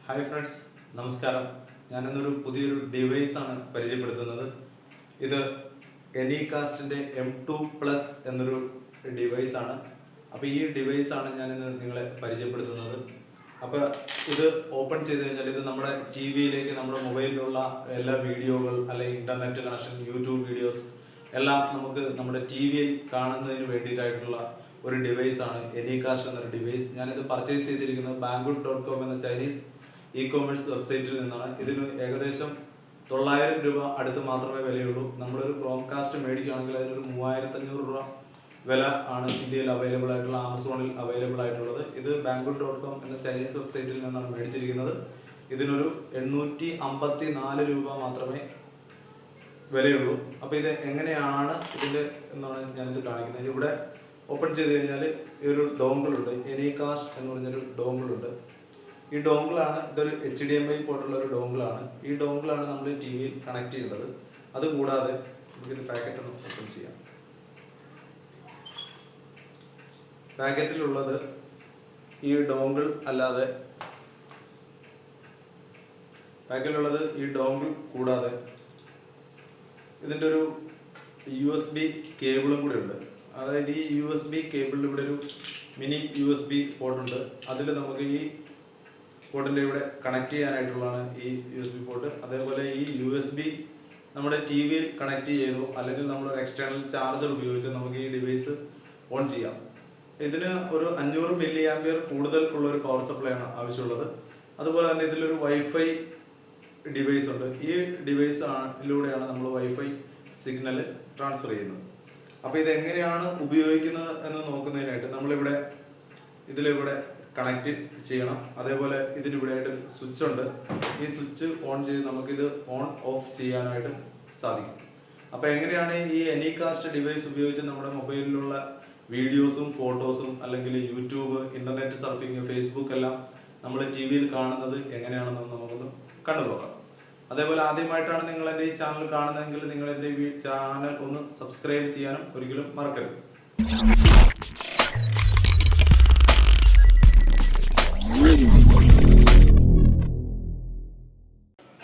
Hi friends, നമസ്കാരം. ഞാനിന്നൊരു പുതിയൊരു ഡിവൈസാണ് പരിചയപ്പെടുത്തുന്നത്. ഇത് എനികാസ്റ്റിൻ്റെ M2+ എന്നൊരു ഡിവൈസാണ്. അപ്പോൾ ഈ ഡിവൈസാണ് ഞാനിന്ന് നിങ്ങളെ പരിചയപ്പെടുത്തുന്നത്. അപ്പോൾ ഇത് ഓപ്പൺ ചെയ്ത് കഴിഞ്ഞാൽ ഇത് നമ്മുടെ ടി വിയിലേക്ക് നമ്മുടെ മൊബൈലിലുള്ള എല്ലാ വീഡിയോകൾ അല്ലെങ്കിൽ ഇൻ്റർനെറ്റ് കണക്ഷൻ, യൂട്യൂബ് വീഡിയോസ് എല്ലാം നമുക്ക് നമ്മുടെ ടി വിയിൽ കാണുന്നതിന് വേണ്ടിയിട്ടായിട്ടുള്ള ഒരു ഡിവൈസാണ് എനികാസ്റ്റ് എന്നൊരു ഡിവൈസ്. ഞാനിത് പർച്ചേസ് ചെയ്തിരിക്കുന്നത് banggood.com എന്ന ചൈനീസ് ഇ-കോമേഴ്സ് വെബ്സൈറ്റിൽ നിന്നാണ്. ഇതിന് ഏകദേശം 900 രൂപ അടുത്ത് മാത്രമേ വിലയുള്ളൂ. നമ്മളൊരു ക്രോംകാസ്റ്റ് മേടിക്കുകയാണെങ്കിൽ അതിനൊരു 3500 രൂപ വില ആണ് ഇന്ത്യയിൽ അവൈലബിൾ ആയിട്ടുള്ള, ആമസോണിൽ അവൈലബിൾ ആയിട്ടുള്ളത്. ഇത് banggood.com എന്ന ചൈനീസ് വെബ്സൈറ്റിൽ നിന്നാണ് മേടിച്ചിരിക്കുന്നത്. ഇതിനൊരു 854 രൂപ മാത്രമേ വിലയുള്ളൂ. അപ്പോൾ ഇത് എങ്ങനെയാണ് ഇതിൻ്റെ എന്നാണ് ഞാനിത് കാണിക്കുന്നത്. ഇവിടെ ഓപ്പൺ ചെയ്ത് കഴിഞ്ഞാൽ ഈ ഒരു ഡോങ്കിളുണ്ട്, എനികാസ്റ്റ് എന്ന് പറഞ്ഞൊരു ഡോങ്കിളുണ്ട്. ഈ ഡോങ്കിളാണ്, ഇതൊരു HDMI പോലുള്ള ഒരു ഡോങ്കിളാണ്. ഈ ഡോങ്കിളാണ് നമ്മൾ ടി വിയിൽ കണക്ട് ചെയ്യേണ്ടത്. അതുകൂടാതെ നമുക്കിത് പാക്കറ്റ് ഒന്ന് ഓപ്പൺ ചെയ്യാം. പാക്കറ്റിലുള്ളത് ഈ ഡോങ്കിൾ അല്ലാതെ, പാക്കറ്റിലുള്ളത് ഈ ഡോങ്കിൾ കൂടാതെ ഇതിൻ്റെ ഒരു USB കേബിളും കൂടെ ഉണ്ട്. അതായത് ഈ USB കേബിളിൽ ഇവിടെ ഒരു മിനി USB പോർട്ടുണ്ട്. അതിൽ നമുക്ക് ഈ പോർട്ടിൻ്റെ ഇവിടെ കണക്ട് ചെയ്യാനായിട്ടുള്ളതാണ് ഈ USB പോർട്ട്. അതേപോലെ ഈ USB നമ്മുടെ ടി വിയിൽ കണക്ട് ചെയ്തു, അല്ലെങ്കിൽ നമ്മളൊരു എക്സ്റ്റേണൽ ചാർജർ ഉപയോഗിച്ച് നമുക്ക് ഈ ഡിവൈസ് ഓൺ ചെയ്യാം. ഇതിന് ഒരു 500 മില്ലി ആംപിയർ കൂടുതൽ ഉള്ള ഒരു പവർ സപ്ലൈ ആണ് ആവശ്യമുള്ളത്. അതുപോലെ തന്നെ ഇതിലൊരു വൈഫൈ ഡിവൈസ് ഉണ്ട്. ഈ ഡിവൈസിലൂടെയാണ് നമ്മൾ വൈഫൈ സിഗ്നൽ ട്രാൻസ്ഫർ ചെയ്യുന്നത്. അപ്പോൾ ഇത് എങ്ങനെയാണ് ഉപയോഗിക്കുന്നത് എന്ന് നോക്കുന്നതിനായിട്ട് നമ്മളിവിടെ ഇതിലിവിടെ കണക്ട് ചെയ്യണം. അതേപോലെ ഇതിനിവിടെ ആയിട്ട് സ്വിച്ച് ഉണ്ട്. ഈ സ്വിച്ച് ഓൺ ചെയ്ത് നമുക്കിത് ഓൺ ഓഫ് ചെയ്യാനായിട്ട് സാധിക്കും. അപ്പോൾ എങ്ങനെയാണ് ഈ എനികാസ്റ്റ് ഡിവൈസ് ഉപയോഗിച്ച് നമ്മുടെ മൊബൈലിലുള്ള വീഡിയോസും ഫോട്ടോസും അല്ലെങ്കിൽ യൂട്യൂബ്, ഇൻ്റർനെറ്റ് സർഫിങ്, ഫേസ്ബുക്ക് എല്ലാം നമ്മൾ ടി വിയിൽ കാണുന്നത് എങ്ങനെയാണെന്ന് നമുക്കൊന്ന് കണ്ടു നോക്കാം. അതേപോലെ ആദ്യമായിട്ടാണ് നിങ്ങൾ എൻ്റെ ഈ ചാനൽ കാണുന്നതെങ്കിൽ നിങ്ങൾ എൻ്റെ ഈ ചാനൽ ഒന്ന് സബ്സ്ക്രൈബ് ചെയ്യാനും ഒരിക്കലും മറക്കരുത്.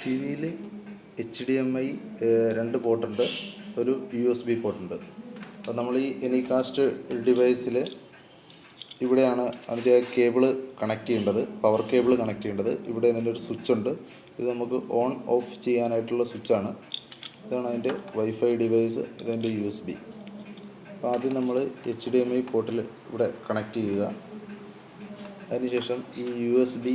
ടി വിയിൽ HDMI 2 പോർട്ടുണ്ട്, ഒരു USB പോർട്ടുണ്ട്. അപ്പോൾ നമ്മൾ ഈ എനികാസ്റ്റ് ഡിവൈസിൽ ഇവിടെയാണ് അതിൻ്റെ കേബിള് കണക്ട് ചെയ്യേണ്ടത്, പവർ കേബിൾ കണക്ട് ചെയ്യേണ്ടത്. ഇവിടെ ഇതിൻ്റെ ഒരു സ്വിച്ച് ഉണ്ട്. ഇത് നമുക്ക് ഓൺ ഓഫ് ചെയ്യാനായിട്ടുള്ള സ്വിച്ചാണ്. ഇതാണ് അതിൻ്റെ വൈഫൈ ഡിവൈസ്, ഇതിൻ്റെ USB. അപ്പോൾ ആദ്യം നമ്മൾ HDMI പോർട്ടിൽ ഇവിടെ കണക്ട് ചെയ്യുക. അതിനുശേഷം ഈ USB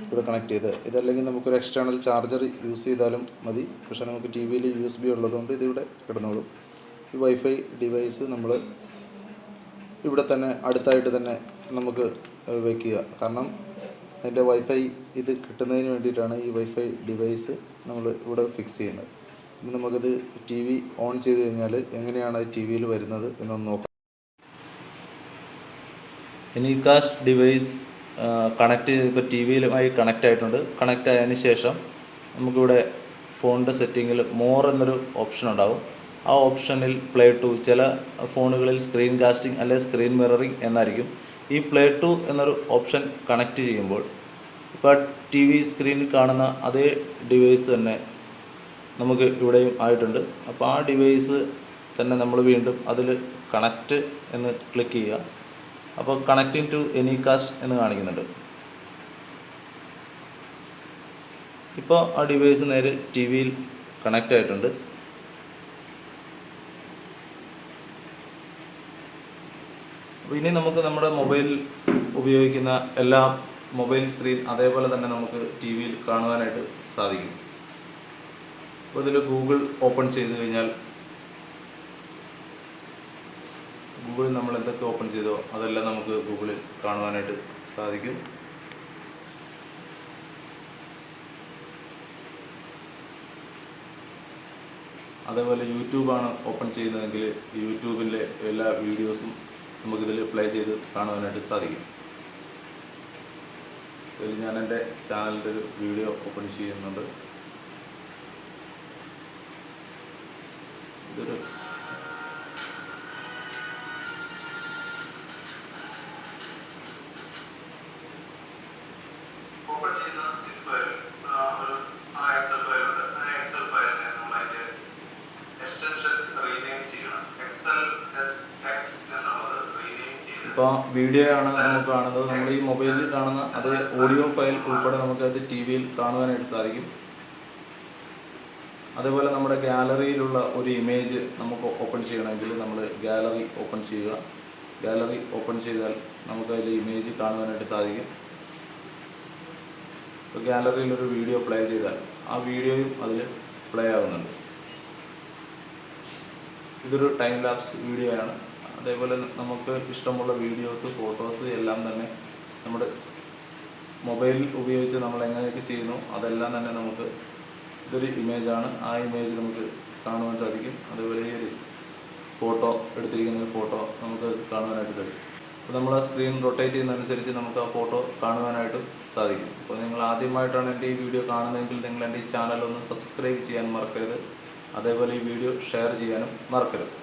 ഇവിടെ കണക്ട് ചെയ്ത്, ഇതല്ലെങ്കിൽ നമുക്കൊരു എക്സ്റ്റേണൽ ചാർജർ യൂസ് ചെയ്താലും മതി. പക്ഷേ നമുക്ക് ടി വിയിൽ USB ഉള്ളതുകൊണ്ട് ഇതിവിടെ കിടന്നോളും. ഈ വൈഫൈ ഡിവൈസ് നമ്മൾ ഇവിടെ തന്നെ അടുത്തായിട്ട് തന്നെ നമുക്ക് വയ്ക്കുക. കാരണം അതിൻ്റെ വൈഫൈ ഇത് കിട്ടുന്നതിന് വേണ്ടിയിട്ടാണ് ഈ വൈഫൈ ഡിവൈസ് നമ്മൾ ഇവിടെ ഫിക്സ് ചെയ്യുന്നത്. ഇനി നമുക്കത് ടി വി ഓൺ ചെയ്ത് കഴിഞ്ഞാൽ എങ്ങനെയാണ് ടി വിയിൽ വരുന്നത് എന്നൊന്ന് നോക്കാം. എനികാസ്റ്റ് ഡിവൈസ് കണക്ട് ചെയ്ത് ഇപ്പോൾ ടി വിയിലുമായി കണക്റ്റ് ആയിട്ടുണ്ട്. കണക്റ്റ് ആയതിനു ശേഷം നമുക്കിവിടെ ഫോണിൻ്റെ സെറ്റിങ്ങിൽ മോർ എന്നൊരു ഓപ്ഷൻ ഉണ്ടാകും. ആ ഓപ്ഷനിൽ പ്ലേ ടു, ചില ഫോണുകളിൽ സ്ക്രീൻ കാസ്റ്റിംഗ് അല്ലെങ്കിൽ സ്ക്രീൻ മിററിംഗ് എന്നായിരിക്കും. ഈ പ്ലേ ടു എന്നൊരു ഓപ്ഷൻ കണക്ട് ചെയ്യുമ്പോൾ ഇപ്പോൾ ടി വി സ്ക്രീനിൽ കാണുന്ന അതേ ഡിവൈസ് തന്നെ നമുക്ക് ഇവിടെയും ആയിട്ടുണ്ട്. അപ്പോൾ ആ ഡിവൈസ് തന്നെ നമ്മൾ വീണ്ടും അതിൽ കണക്റ്റ് എന്ന് ക്ലിക്ക് ചെയ്യുക. അപ്പോൾ കണക്റ്റിംഗ് ടു എനികാസ്റ്റ് എന്ന് കാണിക്കുന്നുണ്ട്. ഇപ്പോൾ ആ ഡിവൈസ് നേരെ ടി വിയിൽ കണക്റ്റ് ആയിട്ടുണ്ട്. അപ്പോൾ ഇനി നമുക്ക് നമ്മുടെ മൊബൈൽ ഉപയോഗിക്കുന്ന എല്ലാ മൊബൈൽ സ്ക്രീൻ അതേപോലെ തന്നെ നമുക്ക് ടി വിയിൽ കാണുവാനായിട്ട് സാധിക്കും. അപ്പോൾ ഇതിൽ ഗൂഗിൾ ഓപ്പൺ ചെയ്ത് കഴിഞ്ഞാൽ ഗൂഗിളിൽ നമ്മൾ എന്തൊക്കെ ഓപ്പൺ ചെയ്തോ അതെല്ലാം നമുക്ക് ഗൂഗിളിൽ കാണുവാനായിട്ട് സാധിക്കും. അതേപോലെ യൂട്യൂബാണ് ഓപ്പൺ ചെയ്യുന്നതെങ്കിൽ യൂട്യൂബിലെ എല്ലാ വീഡിയോസും നമുക്കിതിൽ പ്ലേ ചെയ്ത് കാണുവാനായിട്ട് സാധിക്കും. ഇതിൽ ഞാൻ എൻ്റെ ചാനലിൻ്റെ ഒരു വീഡിയോ ഓപ്പൺ ചെയ്യുന്നുണ്ട്. ഇതൊരു ഇപ്പോൾ വീഡിയോ ആണ് നമുക്ക് കാണുന്നത്. നമ്മൾ ഈ മൊബൈലിൽ കാണുന്ന അത് ഓഡിയോ ഫയൽ ഉൾപ്പെടെ നമുക്കത് ടി വിയിൽ കാണുവാനായിട്ട് സാധിക്കും. അതേപോലെ നമ്മുടെ ഗാലറിയിലുള്ള ഒരു ഇമേജ് നമുക്ക് ഓപ്പൺ ചെയ്യണമെങ്കിൽ നമ്മൾ ഗാലറി ഓപ്പൺ ചെയ്യുക. ഗാലറി ഓപ്പൺ ചെയ്താൽ നമുക്ക് അതിൽ ഇമേജ് കാണുവാനായിട്ട് സാധിക്കും. ഇപ്പോൾ ഗാലറിയിലൊരു വീഡിയോ പ്ലേ ചെയ്താൽ ആ വീഡിയോയും അതിൽ പ്ലേ ആകുന്നുണ്ട്. ഇതൊരു ടൈം ലാപ്സ് വീഡിയോ ആണ്. അതേപോലെ നമുക്ക് ഇഷ്ടമുള്ള വീഡിയോസ്, ഫോട്ടോസ് എല്ലാം തന്നെ നമ്മുടെ മൊബൈൽ ഉപയോഗിച്ച് നമ്മൾ എങ്ങനെയൊക്കെ ചെയ്യുന്നു അതെല്ലാം തന്നെ നമുക്ക് ഇതൊരു ഇമേജാണ്. ആ ഇമേജ് നമുക്ക് കാണുവാൻ സാധിക്കും. അതുപോലെ ഈ ഒരു ഫോട്ടോ എടുത്തിരിക്കുന്ന ഒരു ഫോട്ടോ നമുക്ക് കാണുവാനായിട്ട് സാധിക്കും. അപ്പോൾ നമ്മൾ ആ സ്ക്രീൻ റൊട്ടേറ്റ് ചെയ്യുന്നതനുസരിച്ച് നമുക്ക് ആ ഫോട്ടോ കാണുവാനായിട്ടും സാധിക്കും. അപ്പോൾ നിങ്ങൾ ആദ്യമായിട്ടാണ് എൻ്റെ ഈ വീഡിയോ കാണുന്നതെങ്കിൽ നിങ്ങൾ എൻ്റെ ഈ ചാനൽ ഒന്ന് സബ്സ്ക്രൈബ് ചെയ്യാൻ മറക്കരുത്. അതേപോലെ ഈ വീഡിയോ ഷെയർ ചെയ്യാനും മറക്കരുത്.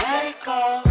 Let it go.